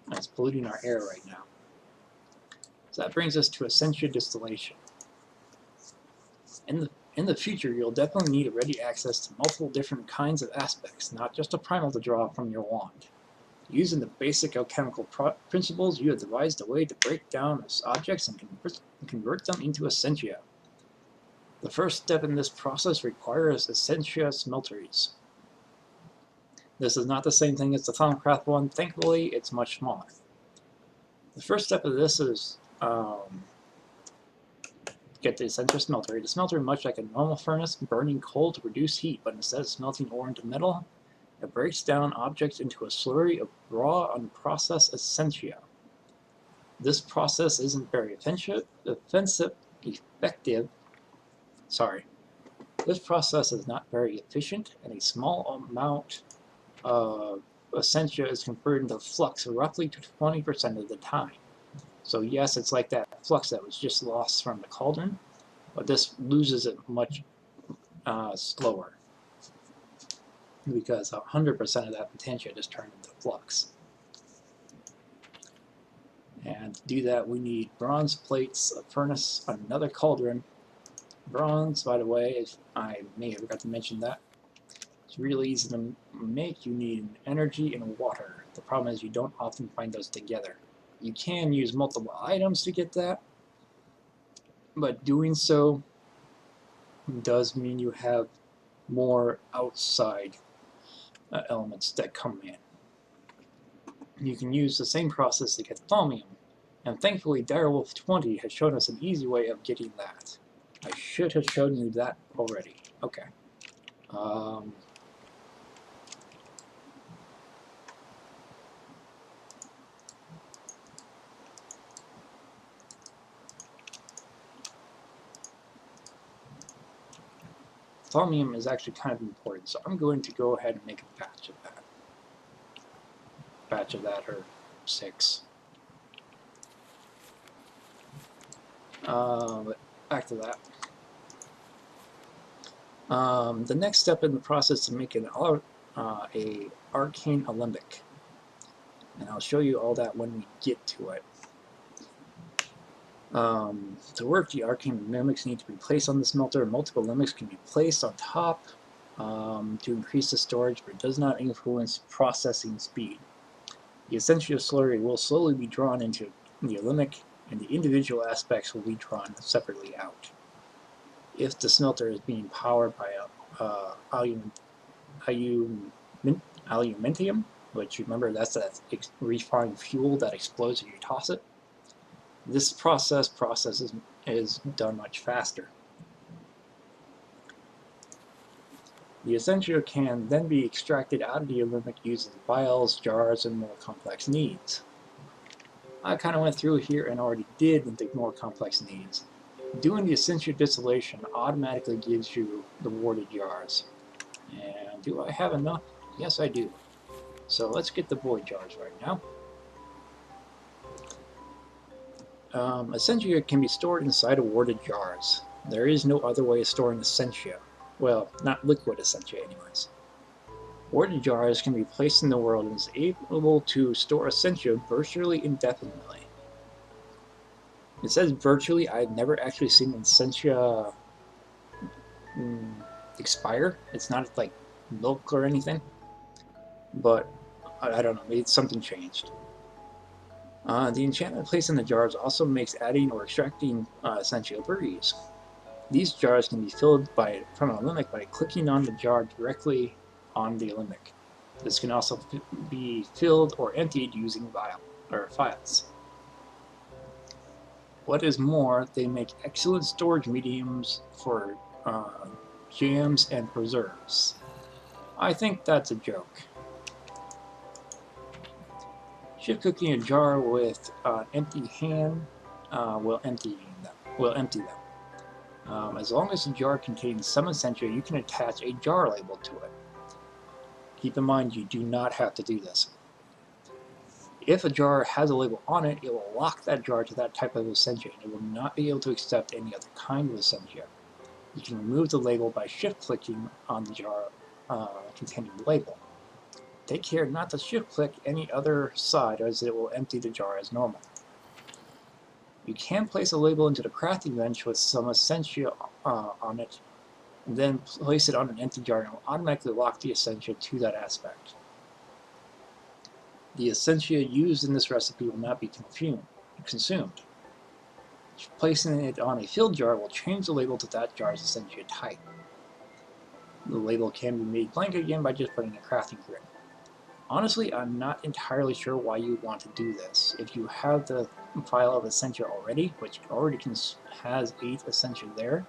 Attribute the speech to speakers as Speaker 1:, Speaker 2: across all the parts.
Speaker 1: and it's polluting our air right now. So that brings us to essentia distillation. In the future, you'll definitely need ready access to multiple different kinds of aspects, not just a primal to draw from your wand. Using the basic alchemical principles, you have devised a way to break down objects and convert them into essentia. The first step in this process requires essentia smelteries. This is not the same thing as the Thaumcraft one. Thankfully, it's much smaller. The first step of this is get the essentia smeltery. The smeltery, much like a normal furnace, burning coal to produce heat, but instead of smelting ore into metal, it breaks down objects into a slurry of raw, unprocessed essentia. This process isn't very effective. This process is not very efficient, and a small amount of essentia is converted into flux roughly to 20% of the time. So yes, it's like that flux that was just lost from the cauldron, but this loses it much slower, because 100% of that potential just turned into flux. And to do that, we need bronze plates, a furnace, another cauldron. Bronze, by the way, if I may have forgot to mention that, it's really easy to make. You need energy and water. The problem is you don't often find those together. You can use multiple items to get that, but doing so does mean you have more outside elements that come in. You can use the same process to get thaumium, and thankfully Direwolf 20 has shown us an easy way of getting that. I should have shown you that already. Okay. Thaumium is actually kind of important, so I'm going to go ahead and make a batch of that. Batch of that, or 6. But back to that. The next step in the process is to make an arcane alembic, and I'll show you all that when we get to it. To work, the arcane alembics need to be placed on the smelter. Multiple alembics can be placed on top to increase the storage, but it does not influence processing speed. The essential slurry will slowly be drawn into the alembic, and the individual aspects will be drawn separately out. If the smelter is being powered by aluminium, which remember that's that refined fuel that explodes when you toss it, this process is done much faster. The essential can then be extracted out of the alembic using vials, jars, and more complex needs. I kind of went through here and already did the more complex needs. Doing the essential distillation automatically gives you the warded jars. And do I have enough? Yes, I do. So let's get the void jars right now. Essentia can be stored inside of warded jars. There is no other way of storing essentia. Well, not liquid essentia anyways. Warded jars can be placed in the world and is able to store essentia virtually indefinitely. It says virtually. I've never actually seen essentia expire. It's not like milk or anything, but I don't know, maybe something changed. The enchantment placed in the jars also makes adding or extracting essentia a breeze. These jars can be filled from an alembic by clicking on the jar directly on the alembic. This can also be filled or emptied using files. What is more, they make excellent storage mediums for jams and preserves. I think that's a joke. Shift cooking a jar with an empty hand will empty them. As long as the jar contains some essentia, you can attach a jar label to it. Keep in mind, you do not have to do this. If a jar has a label on it, it will lock that jar to that type of essentia, and it will not be able to accept any other kind of essentia. You can remove the label by shift-clicking on the jar containing the label. Take care not to shift click any other side as it will empty the jar as normal. You can place a label into the crafting bench with some essentia on it, and then place it on an empty jar and it will automatically lock the essentia to that aspect. The essentia used in this recipe will not be consumed. Placing it on a filled jar will change the label to that jar's essentia type. The label can be made blank again by just putting a crafting grid. Honestly, I'm not entirely sure why you would want to do this. If you have the file of essentia already, which already has 8 essentia there,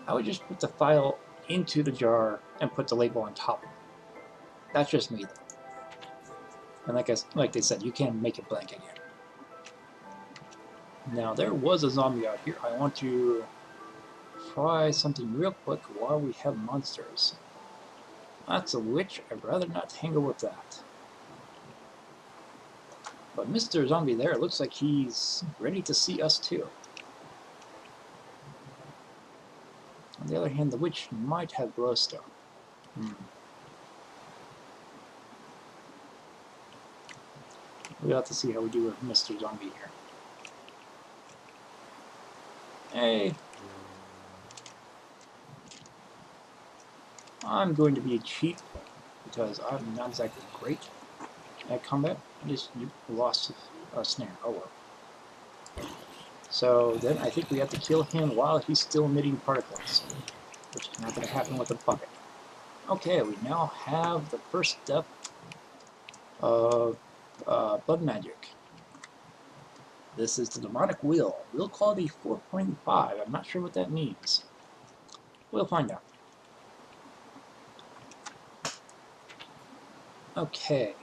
Speaker 1: I would just put the file into the jar and put the label on top of it. That's just me, though. And like they said, you can make it blank again. Now, there was a zombie out here. I want to try something real quick while we have monsters. That's a witch. I'd rather not tangle with that. But Mr. Zombie there, it looks like he's ready to see us too. On the other hand, the witch might have glowstone. We'll have to see how we do with Mr. Zombie here. Hey! I'm going to be cheap because I'm not exactly great at combat. I just lost a snare. Oh well. So then I think we have to kill him while he's still emitting particles, which is not going to happen with a bucket. Okay, we now have the first step of blood magic. This is the demonic wheel. Wheel quality 4.5. I'm not sure what that means. We'll find out. Okay.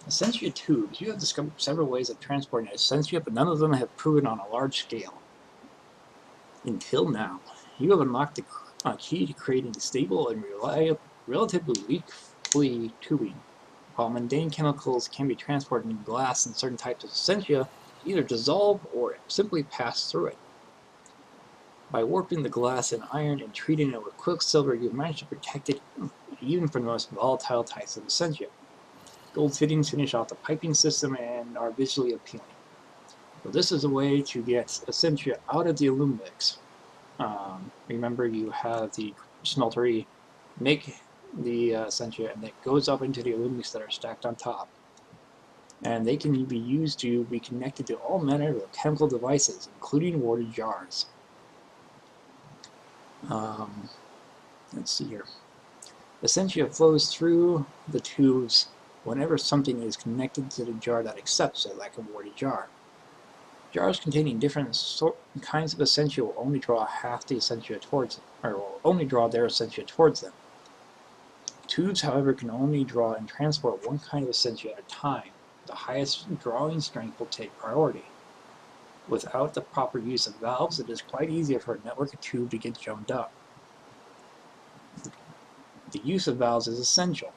Speaker 1: Essentia tubes. You have discovered several ways of transporting essentia, but none of them have proven on a large scale. Until now, you have unlocked the key to creating stable and relatively leak-free tubing. While mundane chemicals can be transported in glass and certain types of essentia either dissolve or simply pass through it. By warping the glass and iron and treating it with quicksilver, you've managed to protect it even from the most volatile types of essentia. Gold fittings finish off the piping system and are visually appealing. So this is a way to get essentia out of the alumix. Remember, you have the smeltery make the essentia, and it goes up into the alumix that are stacked on top. And they can be used to be connected to all manner of chemical devices, including water jars. Let's see here. Essentia flows through the tubes whenever something is connected to the jar that accepts it, like a water jar. Jars containing different kinds of essentia will only draw half the essentia towards them, or will only draw their essentia towards them. Tubes, however, can only draw and transport one kind of essentia at a time. The highest drawing strength will take priority. Without the proper use of valves, it is quite easy for a network of tube to get jammed up. The use of valves is essential.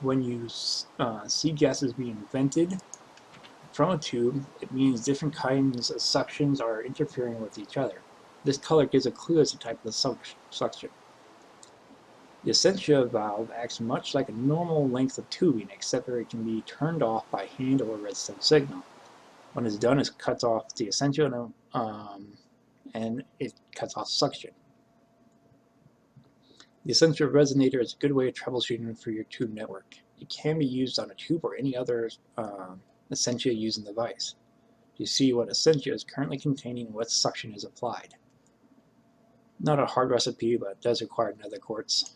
Speaker 1: When you see gases being vented from a tube, it means different kinds of suctions are interfering with each other. This color gives a clue as to the type of suction. The essentia valve acts much like a normal length of tubing, except that it can be turned off by hand or a redstone signal. When it's done, it cuts off the essentia and it cuts off suction. The essentia resonator is a good way of troubleshooting for your tube network. It can be used on a tube or any other essentia using the device. You see what essentia is currently containing and what suction is applied. Not a hard recipe, but it does require nether quartz.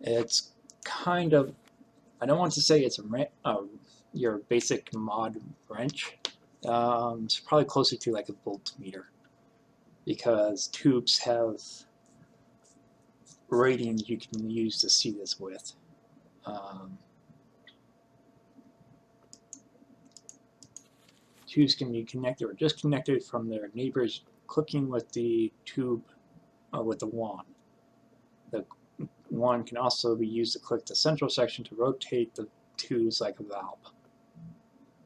Speaker 1: It's kind of, I don't want to say it's your basic mod wrench. It's probably closer to like a voltmeter, because tubes have ratings you can use to see this with. Tubes can be connected or disconnected from their neighbors clicking with the tube with the wand. The wand can also be used to click the central section to rotate the tubes like a valve.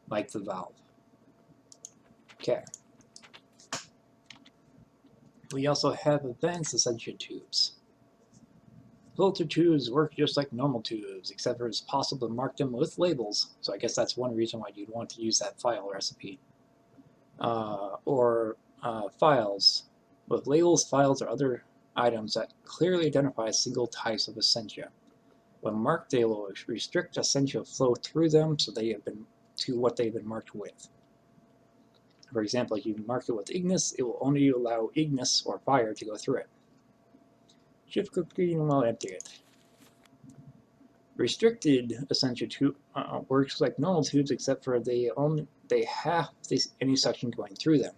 Speaker 1: Like the valve. Okay. We also have advanced essentia tubes. Filter tubes work just like normal tubes, except for it's possible to mark them with labels. So I guess that's one reason why you'd want to use that file recipe. Files. With labels, files, or other items that clearly identify single types of essentia. When marked, they will restrict essentia flow through them so they have been to what they've been marked with. For example, if you mark it with Ignis, it will only allow Ignis or fire to go through it. Shift click reading while empty it. Restricted essentia tube works like normal tubes, except for they have any suction going through them.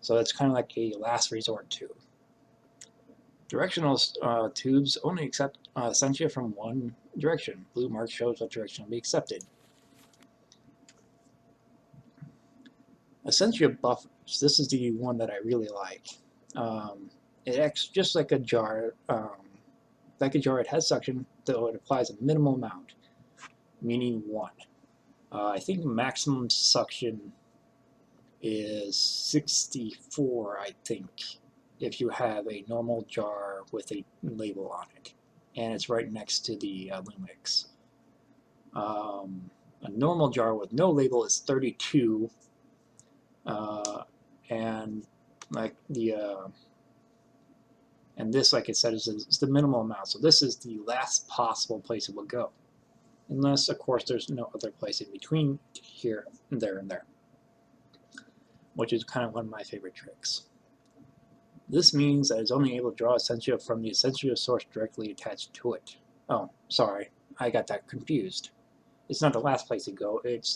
Speaker 1: So it's kind of like a last resort tube. Directional tubes only accept essentia from one direction. Blue mark shows what direction will be accepted. Essentia buffers. This is the one that I really like. It acts just like a jar. It has suction, though it applies a minimal amount, meaning 1. I think maximum suction is 64, I think, if you have a normal jar with a label on it, and it's right next to the Lumix. A normal jar with no label is 32, and like the and this, like I said, is the minimal amount. So this is the last possible place it will go, unless, of course, there's no other place in between here, and there, which is kind of one of my favorite tricks. This means that it's only able to draw essentia from the essentia source directly attached to it. Oh, sorry, I got that confused. It's not the last place to go. It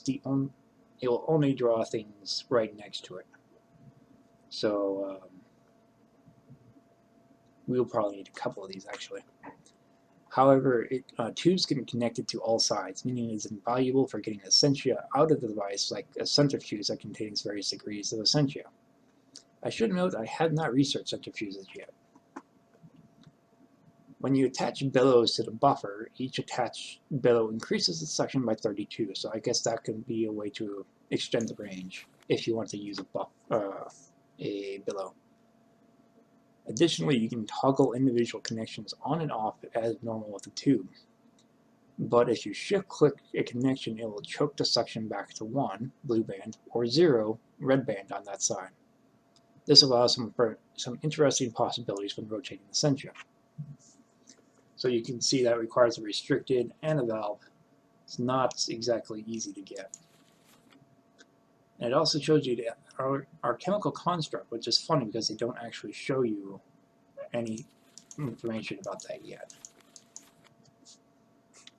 Speaker 1: will only draw things right next to it. So we'll probably need a couple of these actually. However, tubes can be connected to all sides, meaning it's invaluable for getting essentia out of the device, like a centrifuge that contains various degrees of essentia. I should note I have not researched centrifuges yet. When you attach bellows to the buffer, each attached bellow increases the suction by 32, so I guess that can be a way to extend the range if you want to use a bellow. Additionally, you can toggle individual connections on and off as normal with the tube. But if you shift-click a connection, it will choke the suction back to 1, blue band, or 0, red band on that side. This allows some interesting possibilities when rotating the essentia. So you can see that requires a restricted and a valve. It's not exactly easy to get. And it also shows you our chemical construct, which is funny because they don't actually show you any information about that yet.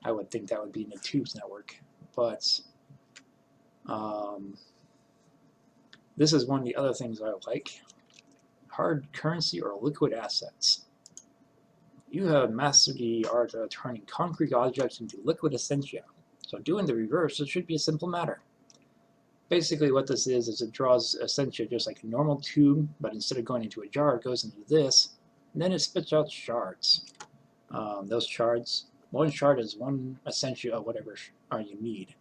Speaker 1: I would think that would be in the tubes network, but this is one of the other things I like. Hard currency or liquid assets. You have mastered the art of turning concrete objects into liquid essentia. So doing the reverse, it should be a simple matter. Basically what this is it draws essentia just like a normal tube, but instead of going into a jar, it goes into this, and then it spits out shards. Those shards, one shard is one essentia of whatever you need.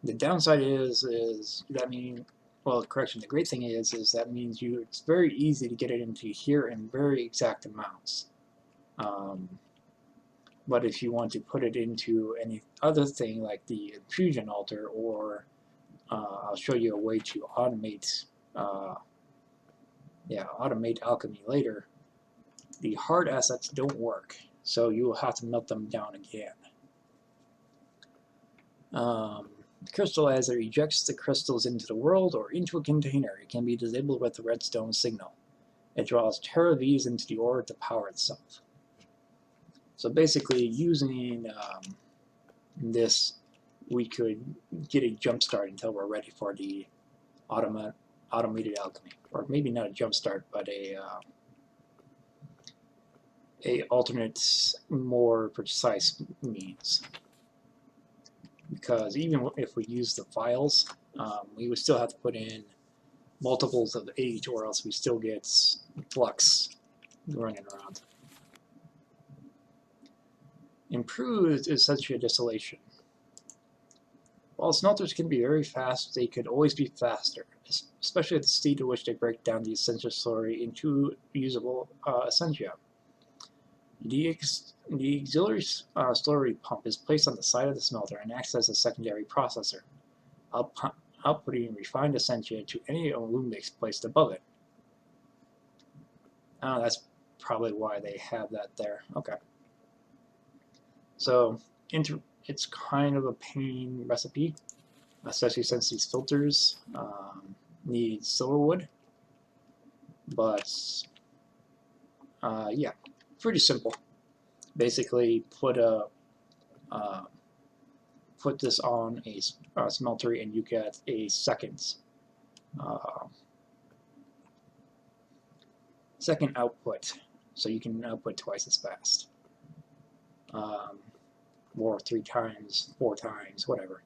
Speaker 1: The downside is that means, well, correction, the great thing is that means it's very easy to get it into here in very exact amounts. But if you want to put it into any other thing like the infusion altar, or I'll show you a way to automate alchemy later, the hard assets don't work, so you will have to melt them down again. The crystallizer ejects the crystals into the world or into a container. It can be disabled with the redstone signal. It draws TeraVs into the ore to power itself. So basically, using this, we could get a jump start until we're ready for the automated alchemy, or maybe not a jump start, but a alternate, more precise means. Because even if we use the files, we would still have to put in multiples of 8, or else we still get flux running around. Improved essentia distillation. While smelters can be very fast, they could always be faster, especially at the speed at which they break down the essentia slurry into usable essentia. The auxiliary slurry pump is placed on the side of the smelter and acts as a secondary processor, outputting refined essentia to any alum mix placed above it. That's probably why they have that there. Okay. So it's kind of a pain recipe, especially since these filters need silver wood. But yeah, pretty simple. Basically, put this on a smelter, and you get a second output, so you can output twice as fast, or 3 times, 4 times, whatever.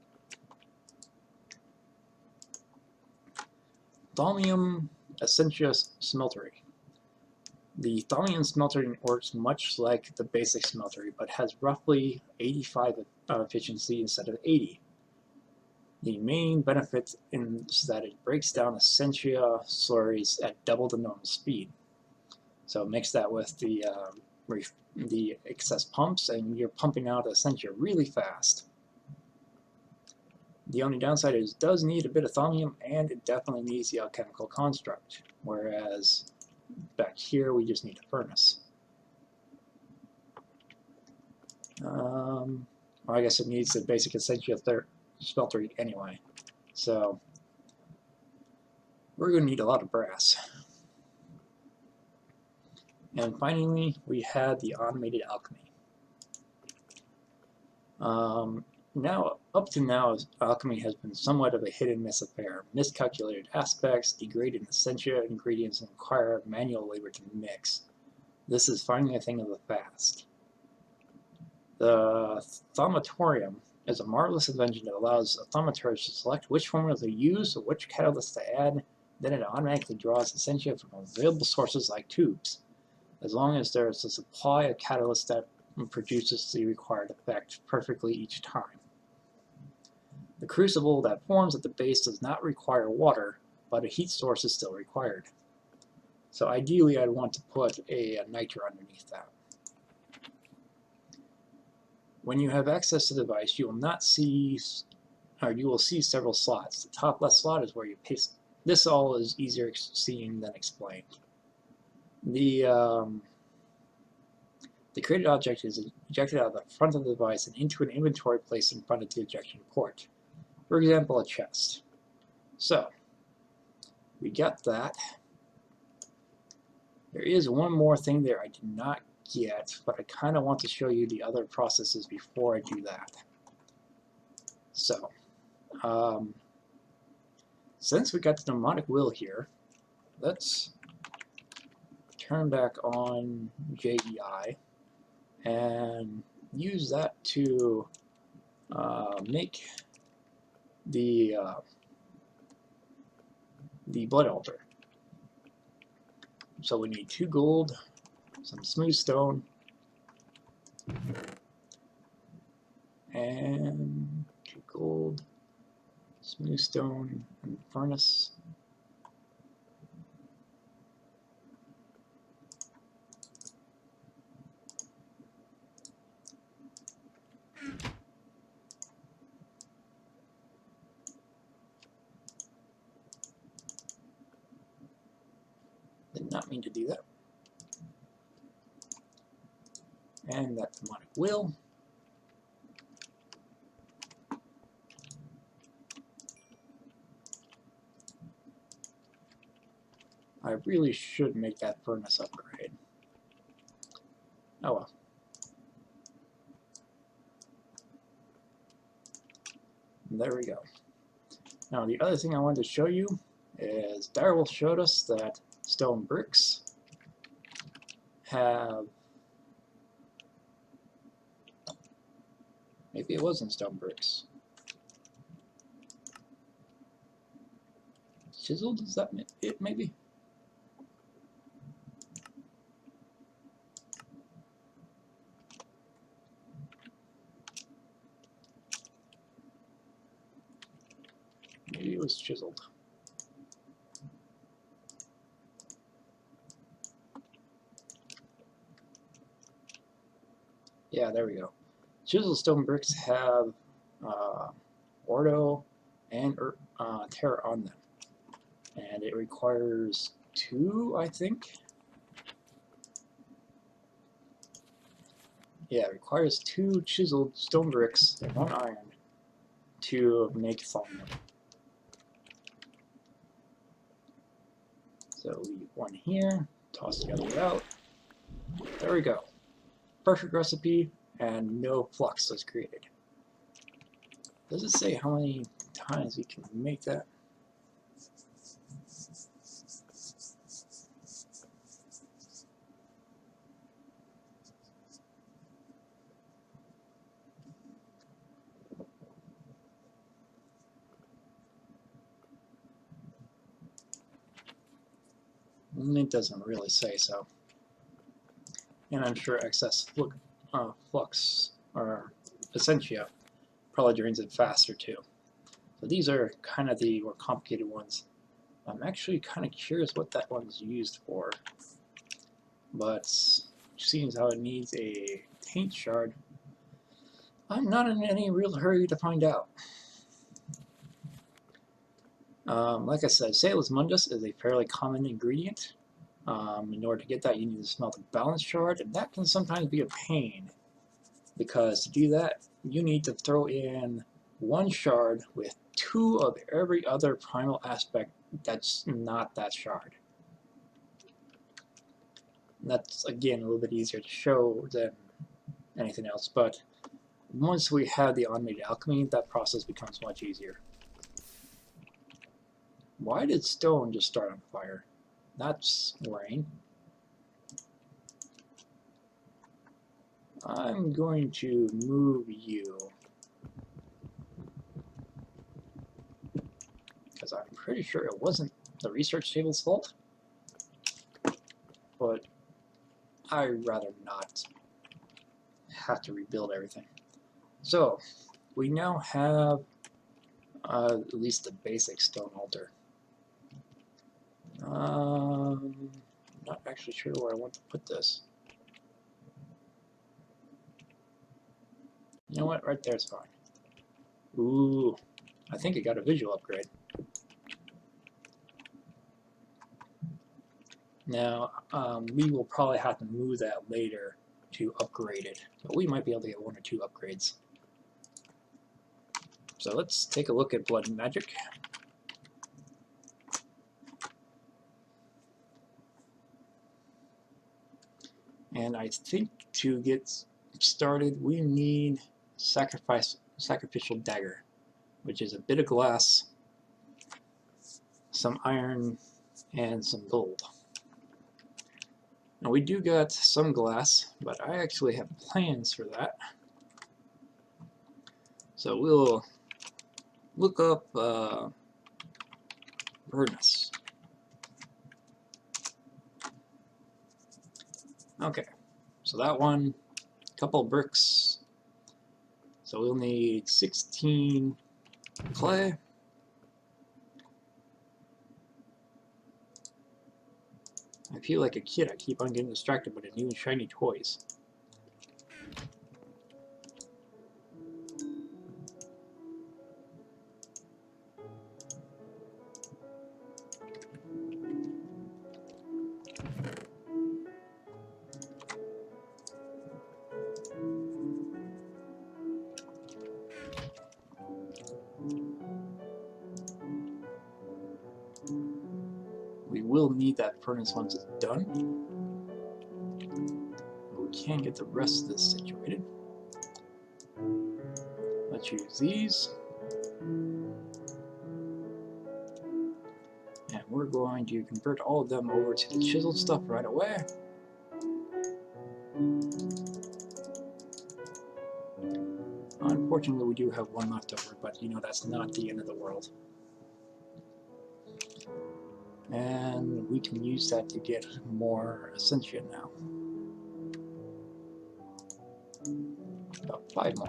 Speaker 1: Thaumium essentia smeltery. The thaumium smeltering works much like the basic smeltery, but has roughly 85 efficiency instead of 80. The main benefit is that it breaks down essentia slurries at double the normal speed. So mix that with the excess pumps, and you're pumping out essentia really fast. The only downside is it does need a bit of thaumium, and it definitely needs the alchemical construct, whereas back here we just need a furnace. Well, I guess it needs the basic essentia smeltery anyway, so we're going to need a lot of brass. And finally, we had the automated alchemy. Up to now, alchemy has been somewhat of a hit-and-miss affair. Miscalculated aspects, degraded essentia ingredients, and require manual labor to mix. This is finally a thing of the past. The Thaumatorium is a marvelous invention that allows a thaumaturge to select which formula to use or which catalyst to add. Then it automatically draws essentia from available sources like tubes, as long as there is a supply of catalyst that produces the required effect perfectly each time. The crucible that forms at the base does not require water, but a heat source is still required. So ideally I'd want to put a niter underneath that. When you have access to the device, you will not see, or you will see several slots. The top left slot is where you paste. This all is easier seen than explained. The created object is ejected out of the front of the device and into an inventory placed in front of the ejection port. For example, a chest. So, we got that. There is one more thing there I did not get, but I kind of want to show you the other processes before I do that. So, since we got the mnemonic wheel here, let's turn back on JEI and use that to make the blood altar. So we need 2 gold, some smooth stone, and 2 gold, smooth stone, and furnace. Did not mean to do that. And that mnemonic wheel. I really should make that furnace upgrade. Oh well. There we go. Now the other thing I wanted to show you is Darrell showed us that stone bricks have, maybe it wasn't stone bricks. Chiseled, is that it maybe? Maybe it was chiseled. Yeah, there we go. Chiseled stone bricks have Ordo and Terra on them. And it requires 2, I think. Yeah, it requires 2 chiseled stone bricks and 1 iron to make Thaumcraft. So leave 1 here, toss the other out. There we go. Perfect recipe, and no flux is created. Does it say how many times we can make that? It doesn't really say so. And I'm sure excess flux or essentia probably drains it faster too. So these are kind of the more complicated ones. I'm actually kind of curious what that one's used for. But seems how it needs a taint shard, I'm not in any real hurry to find out. Like I said, Salus Mundus is a fairly common ingredient. In order to get that, you need to smelt a balance shard, and that can sometimes be a pain, because to do that, you need to throw in 1 shard with 2 of every other primal aspect that's not that shard. And that's, again, a little bit easier to show than anything else, but once we have the automated alchemy, that process becomes much easier. Why did stone just start on fire? That's rain. I'm going to move you, because I'm pretty sure it wasn't the research table's fault, but I'd rather not have to rebuild everything. So we now have at least the basic stone altar. Not actually sure where I want to put this. You know what? Right there is fine. Ooh, I think it got a visual upgrade. Now, we will probably have to move that later to upgrade it, but we might be able to get 1 or 2 upgrades. So let's take a look at blood magic. And I think to get started, we need sacrificial dagger, which is a bit of glass, some iron, and some gold. Now we do got some glass, but I actually have plans for that. So we'll look up furnace. Okay, so that one, a couple bricks. So we'll need 16 clay. I feel like a kid. I keep on getting distracted by the new shiny toys. We will need that furnace once it's done. But we can get the rest of this situated. Let's use these. And we're going to convert all of them over to the chiseled stuff right away. Unfortunately, we do have 1 left over, but you know that's not the end of the world. And we can use that to get more Ascension now. About 5 more.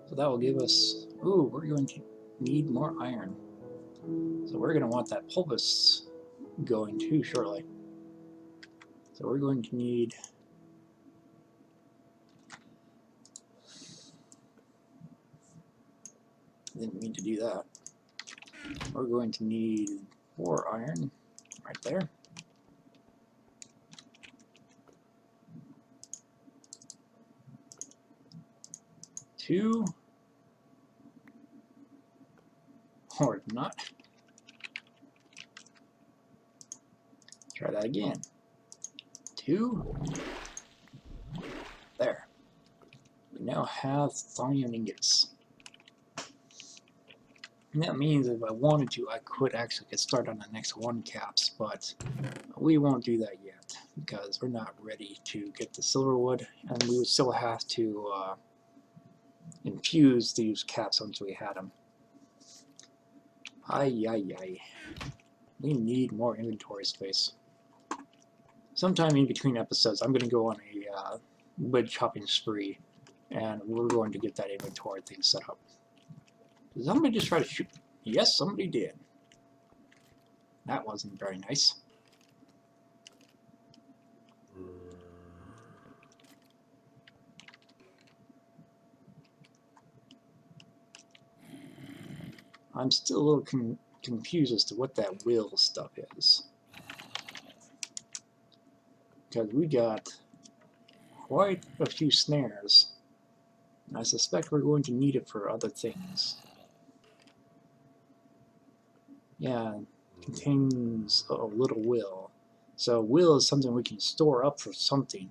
Speaker 1: So that will give us, ooh, we're going to need more iron. So we're going to want that pulvis going too shortly. So we're going to need Didn't mean to do that. We're going to need 4 iron right there. Two, or not. Try that again. 2. There. We now have thorium ingots. And that means if I wanted to, I could actually get started on the next 1 caps, but we won't do that yet because we're not ready to get the silver wood, and we would still have to infuse these caps once we had them. Ay, ay, ay. We need more inventory space. Sometime in between episodes, I'm going to go on a wood chopping spree, and we're going to get that inventory thing set up. Did somebody just try to shoot? Yes, somebody did. That wasn't very nice. I'm still a little confused as to what that will stuff is. Because we got quite a few snares, and I suspect we're going to need it for other things. Yeah, contains a little will. So will is something we can store up for something.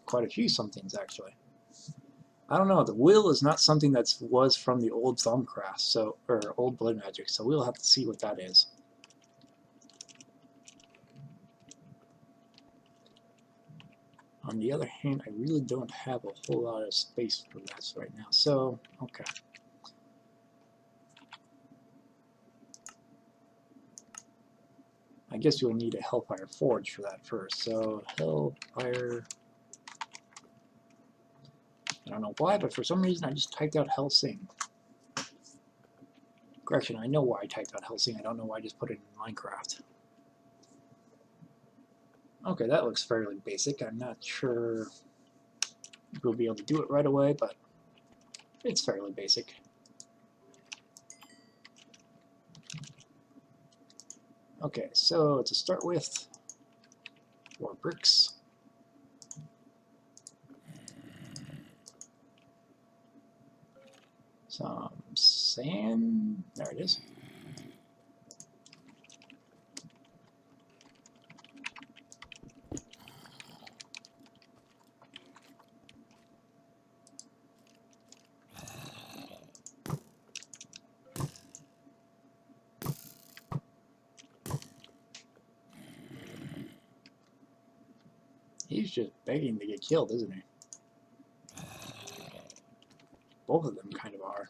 Speaker 1: Quite a few somethings, actually. I don't know, the will is not something that was from the old Thaumcraft, so, or old blood magic, so we'll have to see what that is. On the other hand, I really don't have a whole lot of space for that right now, so, okay. I guess you'll need a Hellfire Forge for that first, so Hellfire... I don't know why, but for some reason I just typed out Helsing. Correction, I know why I typed out Helsing, I don't know why I just put it in Minecraft. Okay, that looks fairly basic. I'm not sure if we'll be able to do it right away, but it's fairly basic. Okay, so to start with, 4 bricks. Some sand. There it is. He's just begging to get killed, isn't he? Both of them kind of are.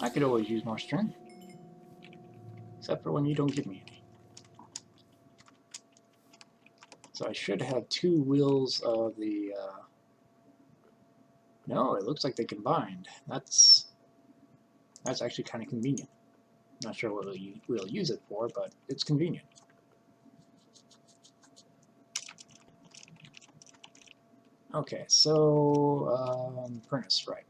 Speaker 1: I could always use more strength. Except for when you don't give me any. So I should have 2 wheels of the... No, it looks like they combined. That's actually kind of convenient. Not sure what we'll use it for, but it's convenient. Okay, so furnace, right.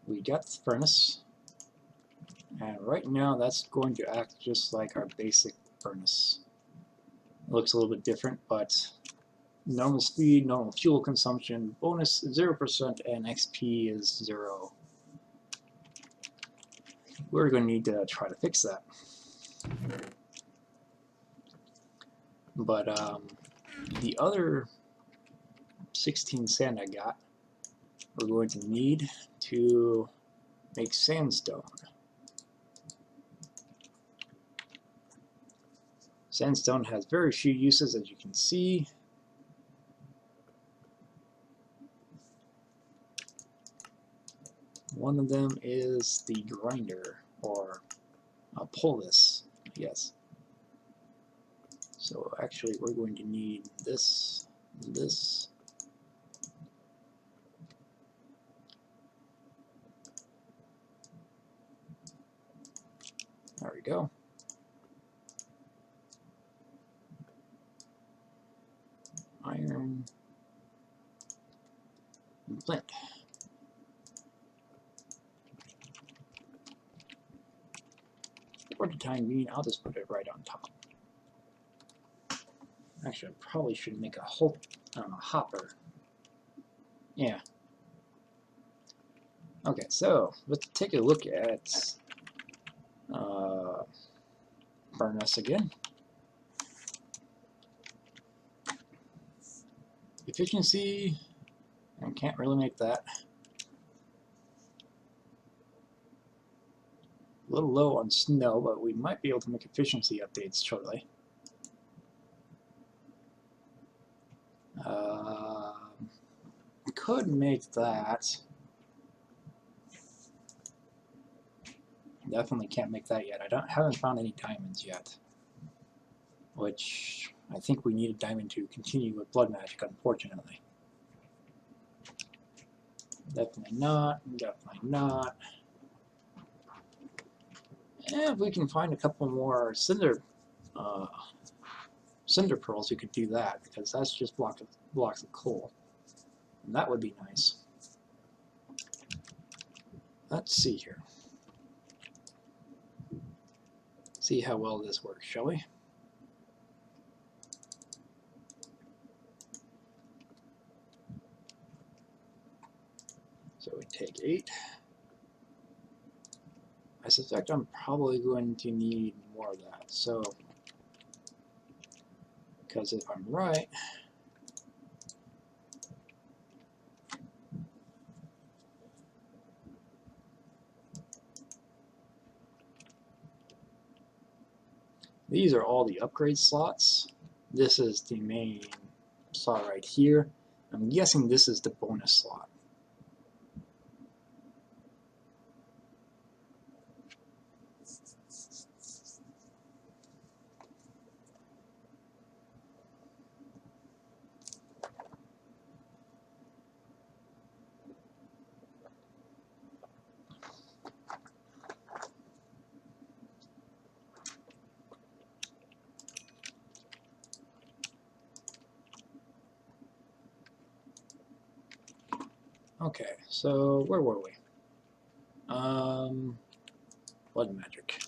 Speaker 1: We got the furnace, and right now that's going to act just like our basic furnace. It looks a little bit different, but normal speed, normal fuel consumption, bonus 0%, and XP is 0. We're going to need to try to fix that. But the other 16 sand I got, we're going to need to make sandstone. Sandstone has very few uses, as you can see. One of them is the grinder, or a polis, yes. So actually we're going to need this this. There we go. Iron and flint. For the time being, I'll just put it right on top. Actually, I probably should make a whole hopper. Yeah. Okay, so let's take a look at furnace again. Efficiency, I can't really make that. A little low on snow, but we might be able to make efficiency updates shortly. Could make that. Definitely can't make that yet. Haven't found any diamonds yet, which I think we need a diamond to continue with blood magic, unfortunately. Definitely not. Definitely not. And if we can find a couple more cinder pearls, we could do that, because that's just blocks of coal, and that would be nice. Let's see here. See how well this works, shall we? So we take 8. I suspect I'm probably going to need more of that. So, because if I'm right, these are all the upgrade slots. This is the main slot right here. I'm guessing this is the bonus slot. Okay, so where were we? Blood magic.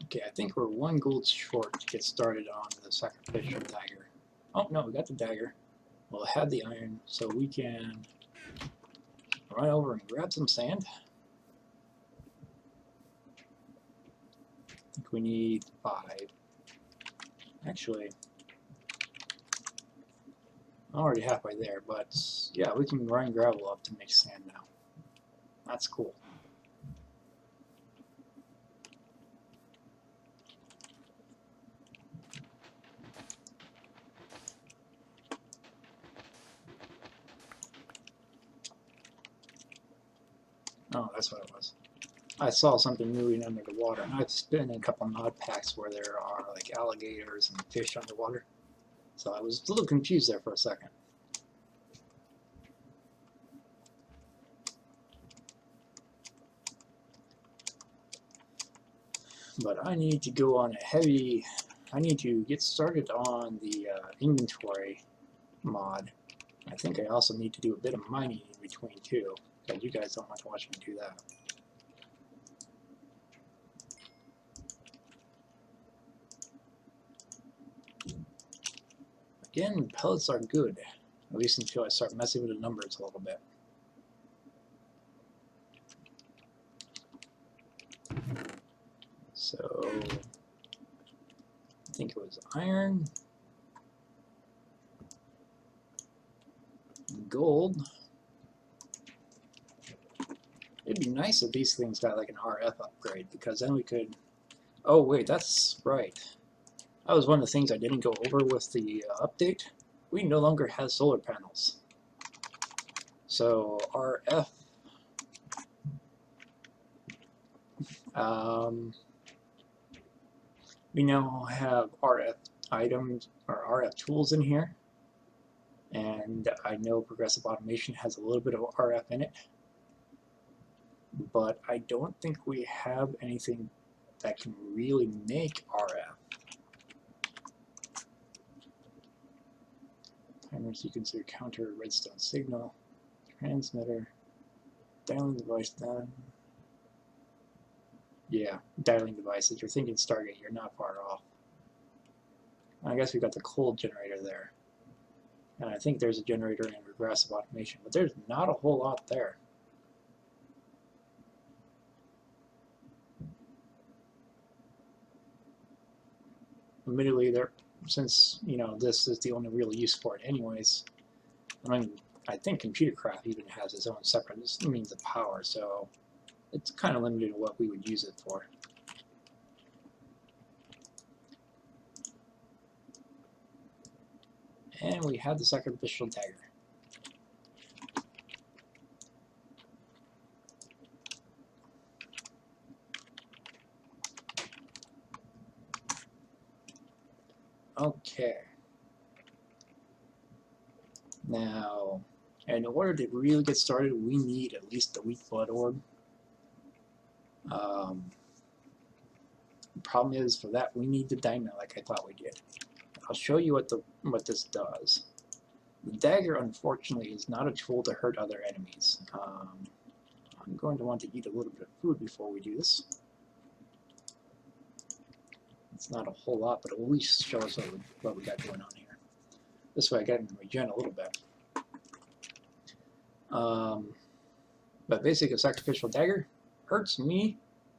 Speaker 1: Okay, I think we're 1 gold short to get started on the sacrificial dagger. Oh no, we got the dagger. We'll have the iron, so we can run over and grab some sand. I think we need 5. Actually, I'm already halfway there, but yeah, we can grind gravel up to make sand now. That's cool. Oh, that's what it was. I saw something moving under the water, and I've been in a couple mod packs where there are like alligators and fish underwater. So I was a little confused there for a second. But I need to go on a heavy... I need to get started on the inventory mod. I think I also need to do a bit of mining in between too, because you guys don't want to watch me do that. Again, pellets are good, at least until I start messing with the numbers a little bit. So, I think it was iron, gold. It'd be nice if these things got like an RF upgrade, because then we could... Oh wait, that's right. That was one of the things I didn't go over with the update. We no longer have solar panels. So RF We now have RF items or RF tools in here, and I know progressive automation has a little bit of RF in it, but I don't think we have anything that can really make RF. Timer sequencer, counter, redstone signal, transmitter, dialing device done. Yeah, dialing device. If you're thinking Stargate, you're not far off. I guess we got the cold generator there. And I think there's a generator in regressive automation, but there's not a whole lot there. Admittedly, since this is the only real use for it anyways, I mean, I think Computercraft even has its own separate means of power, so it's kind of limited to what we would use it for. And we have the sacrificial dagger. Okay. Now, in order to really get started, we need at least the weak blood orb. The problem is, for that, we need the diamond like I thought we did. I'll show you what this does. The dagger, unfortunately, is not a tool to hurt other enemies. I'm going to want to eat a little bit of food before we do this. It's not a whole lot, but at least show us what we got going on here. This way I get to regen a little bit. But basically, a sacrificial dagger hurts me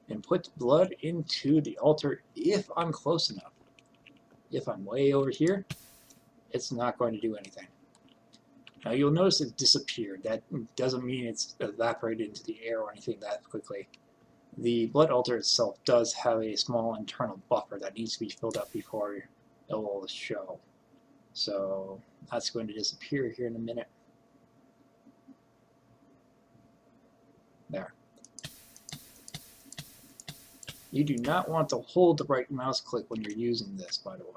Speaker 1: and puts blood into the altar if I'm close enough. If I'm way over here, it's not going to do anything. Now you'll notice it disappeared. That doesn't mean it's evaporated into the air or anything that quickly. The blood altar itself does have a small internal buffer that needs to be filled up before it will show. So that's going to disappear here in a minute. There. You do not want to hold the right mouse click when you're using this, by the way.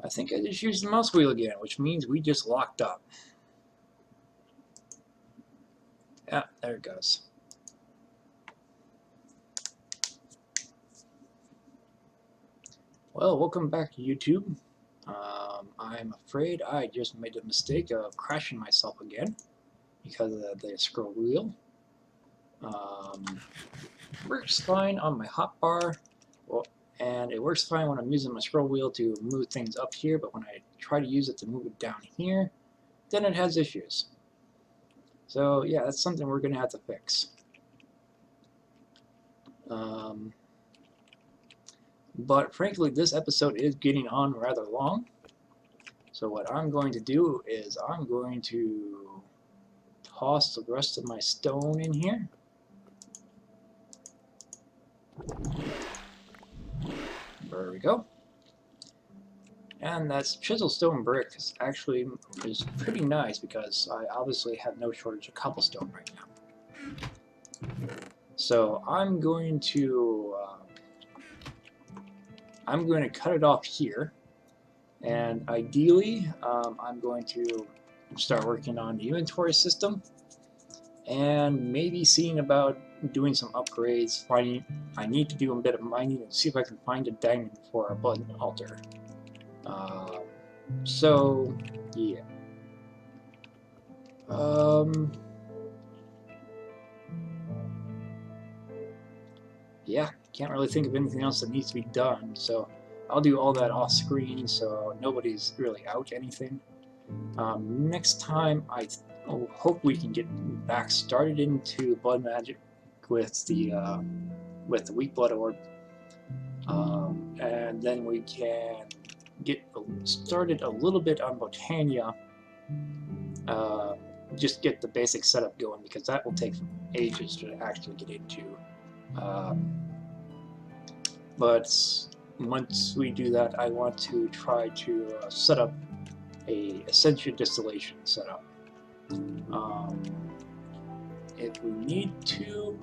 Speaker 1: I think I just used the mouse wheel again, which means we just locked up. Yeah, there it goes. Well, welcome back to YouTube. I'm afraid I just made the mistake of crashing myself again because of the scroll wheel. Works fine on my hotbar, and it works fine when I'm using my scroll wheel to move things up here, but when I try to use it to move it down here, then it has issues. So yeah, that's something we're going to have to fix. But frankly, this episode is getting on rather long. So what I'm going to do is I'm going to toss the rest of my stone in here. There we go. And that's chisel stone brick is actually pretty nice because I obviously have no shortage of cobblestone right now. So I'm going to cut it off here, and ideally I'm going to start working on the inventory system and maybe seeing about doing some upgrades. I need to do a bit of mining and see if I can find a diamond for a blood altar. So yeah. Yeah, can't really think of anything else that needs to be done, so I'll do all that off screen so nobody's really out anything. Next time I hope we can get back started into blood magic with the weak blood orb, and then we can get started a little bit on Botania. Just get the basic setup going because that will take ages to actually get into. But once we do that, I want to try to set up a Ascension distillation setup. If we need to,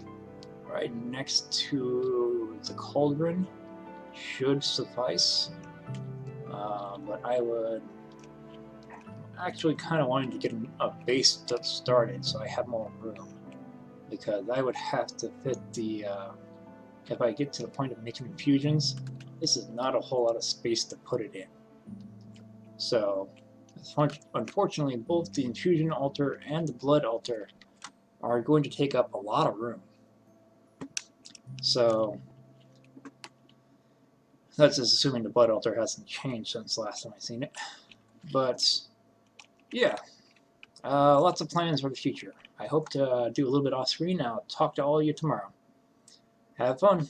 Speaker 1: right next to the cauldron should suffice. But I would actually kind of wanting to get a base started so I have more room, because I would have to fit the if I get to the point of making infusions, this is not a whole lot of space to put it in. So unfortunately, both the infusion altar and the blood altar are going to take up a lot of room. So that's just assuming the blood altar hasn't changed since last time I seen it. But yeah, lots of plans for the future. I hope to do a little bit off screen. I'll talk to all of you tomorrow. Have fun.